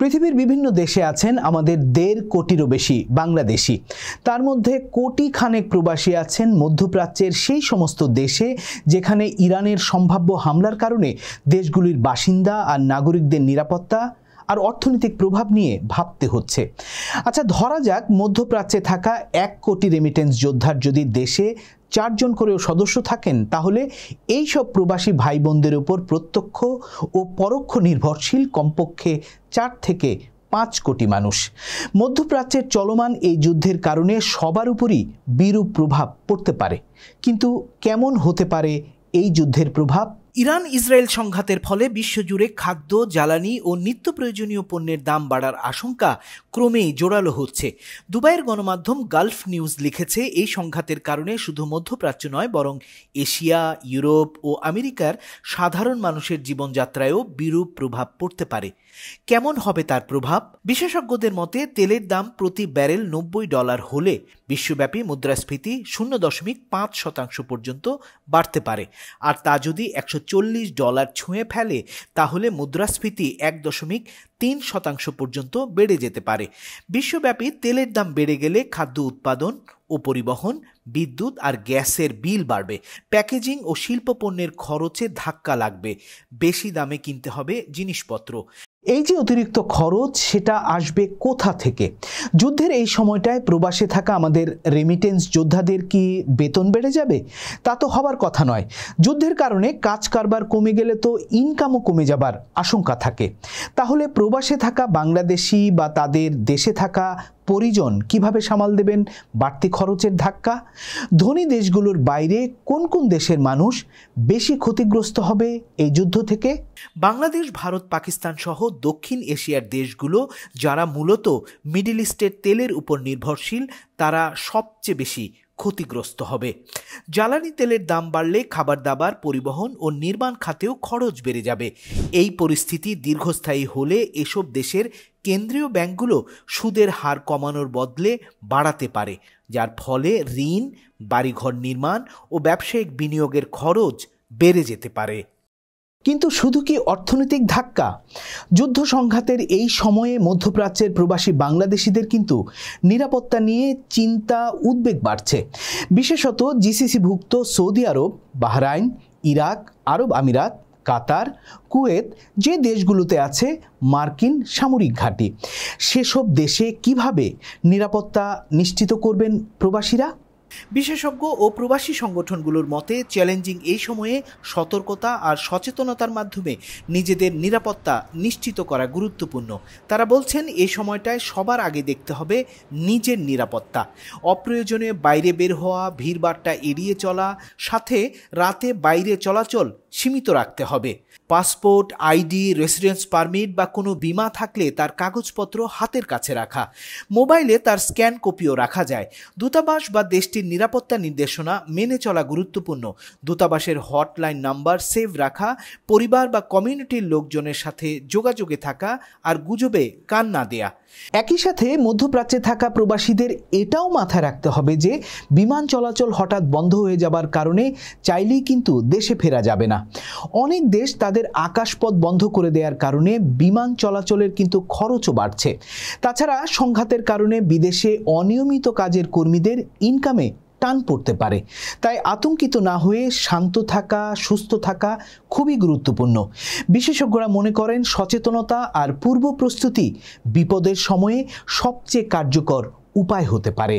পৃথিবীর বিভিন্ন দেশে আছেন আমাদের ১.৫ কোটিরও বেশি বাংলাদেশি। তার মধ্যে কোটি খানেক প্রবাসী আছেন মধ্যপ্রাচ্যের সেই সমস্ত দেশে যেখানে ইরানের সম্ভাব্য হামলার কারণে দেশগুলির বাসিন্দা আর নাগরিকদের নিরাপত্তা আর অর্থনৈতিক প্রভাব নিয়ে ভাবতে হচ্ছে। আচ্ছা, ধরা যাক মধ্যপ্রাচ্যে থাকা ১ কোটি রেমিটেন্স যোদ্ধার যদি দেশে ৪ জন করেও সদস্য থাকেন, তাহলে এই সব প্রবাসী ভাই বোনদের উপর প্রত্যক্ষ ও পরোক্ষ নির্ভরশীল কমপক্ষে ৪ থেকে ৫ কোটি মানুষ। মধ্যপ্রাচ্যের চলমান এই যুদ্ধের কারণে সবার উপরই বিরূপ প্রভাব পড়তে পারে। কিন্তু কেমন হতে পারে এই যুদ্ধের প্রভাব? ইরান ইসরায়েল সংঘাতের ফলে বিশ্বজুড়ে খাদ্য, জ্বালানি ও নিত্য প্রয়োজনীয় পণ্যের দাম বাড়ার আশঙ্কা ক্রমেই জোরালো হচ্ছে। দুবাইয়ের গণমাধ্যম গালফ নিউজ লিখেছে, এই সংঘাতের কারণে শুধু মধ্যপ্রাচ্য নয়, বরং এশিয়া, ইউরোপ ও আমেরিকার সাধারণ মানুষের জীবনযাত্রায়ও বিরূপ প্রভাব পড়তে পারে। কেমন হবে তার প্রভাব? বিশেষজ্ঞদের মতে তেলের দাম প্রতি ব্যারেল $৯০ হলে বিশ্বব্যাপী মুদ্রাস্ফীতি 0.৫% পর্যন্ত বাড়তে পারে। আর তা যদি $১৪০ ছুঁয়ে ফেলে, তাহলে মুদ্রাস্ফীতি ১.৩% পর্যন্ত বেড়ে যেতে পারে। বিশ্বব্যাপী তেলের দাম বেড়ে গেলে খাদ্য উৎপাদন ও পরিবহন, বিদ্যুৎ আর গ্যাসের বিল বাড়বে। প্যাকেজিং ও শিল্প পণ্যের খরচে ধাক্কা লাগবে। বেশি দামে কিনতে হবে জিনিসপত্র। এই যে অতিরিক্ত খরচ, সেটা আসবে কোথা থেকে? যুদ্ধের এই সময়টায় প্রবাসে থাকা আমাদের রেমিটেন্স যোদ্ধাদের কি বেতন বেড়ে যাবে? তা তো হবার কথা নয়। যুদ্ধের কারণে কাজ কারবার কমে গেলে তো ইনকামও কমে যাবার আশঙ্কা থাকে। তাহলে প্রবাসে থাকা বাংলাদেশি বা তাদের দেশে থাকা পরিজন কিভাবে সামাল দেবেন বাড়তি খরচের ধাক্কা? ধনী দেশগুলোর বাইরে কোন কোন দেশের মানুষ বেশি ক্ষতিগ্রস্ত হবে এই যুদ্ধ থেকে? বাংলাদেশ, ভারত, পাকিস্তান সহ দক্ষিণ এশিয়ার দেশগুলো, যারা মূলত মিডল ইস্টের তেলের উপর নির্ভরশীল, তারা সবচেয়ে বেশি ক্ষতিগ্রস্ত হবে। জ্বালানি তেলের দাম বাড়লে খাবার দাবার, পরিবহন ও নির্মাণ খাতেও খরচ বেড়ে যাবে। এই পরিস্থিতি দীর্ঘস্থায়ী হলে এসব দেশের কেন্দ্রীয় ব্যাংকগুলো সুদের হার কমানোর বদলে বাড়াতে পারে, যার ফলে ঋণ, বাড়িঘর নির্মাণ ও ব্যবসায়িক বিনিয়োগের খরচ বেড়ে যেতে পারে। কিন্তু শুধু কি অর্থনৈতিক ধাক্কা? যুদ্ধ সংঘাতের এই সময়ে মধ্যপ্রাচ্যের প্রবাসী বাংলাদেশিদের কিন্তু নিরাপত্তা নিয়ে চিন্তা, উদ্বেগ বাড়ছে। বিশেষত জিসিসিভুক্ত সৌদি আরব, বাহরাইন, ইরাক, আরব আমিরাত, কাতার, কুয়েত, যে দেশগুলোতে আছে মার্কিন সামরিক ঘাঁটি, সেসব দেশে কিভাবে নিরাপত্তা নিশ্চিত করবেন প্রবাসীরা? বিশেষজ্ঞ ও প্রবাসী সংগঠনগুলোর মতে, চ্যালেঞ্জিং এই সময়ে সতর্কতা আর সচেতনতার মাধ্যমে নিজেদের নিরাপত্তা নিশ্চিত করা গুরুত্বপূর্ণ। তারা বলছেন, এই সময়টায় সবার আগে দেখতে হবে নিজের নিরাপত্তা। অপ্রয়োজনে বাইরে বের হওয়া, ভিড়ভাট্টা এড়িয়ে চলা, সাথে রাতে বাইরে চলাচল সীমিত রাখতে হবে। পাসপোর্ট, আইডি, রেসিডেন্স পারমিট বা কোনো বীমা থাকলে তার কাগজপত্র হাতের কাছে রাখা। মোবাইলে তার স্ক্যান কপিও রাখা যায়। দূতাবাস বা দেশটির নিরাপত্তা নির্দেশনা মেনে চলা গুরুত্বপূর্ণ। দূতাবাসের হটলাইন নাম্বার সেভ রাখা, পরিবার বা কমিউনিটির লোকজনের সাথে যোগাযোগে থাকা আর গুজবে কান না দেয়া। একই সাথে মধ্যপ্রাচ্যে থাকা প্রবাসীদের এটাও মাথায় রাখতে হবে যে বিমান চলাচল হঠাৎ বন্ধ হয়ে যাবার কারণে চাইলেই কিন্তু দেশে ফেরা যাবে না। অনেক দেশ তাদের আকাশপথ বন্ধ করে দেওয়ার কারণে বিমান চলাচলের কিন্তু খরচও বাড়ছে। তাছাড়া সংঘাতের কারণে বিদেশে অনিয়মিত কাজের কর্মীদের ইনকামে টান পড়তে পারে। তাই আতঙ্কিত না হয়ে শান্ত থাকা, সুস্থ থাকা খুবই গুরুত্বপূর্ণ। বিশেষজ্ঞরা মনে করেন সচেতনতা আর পূর্ব প্রস্তুতি বিপদের সময়ে সবচেয়ে কার্যকর উপায় হতে পারে।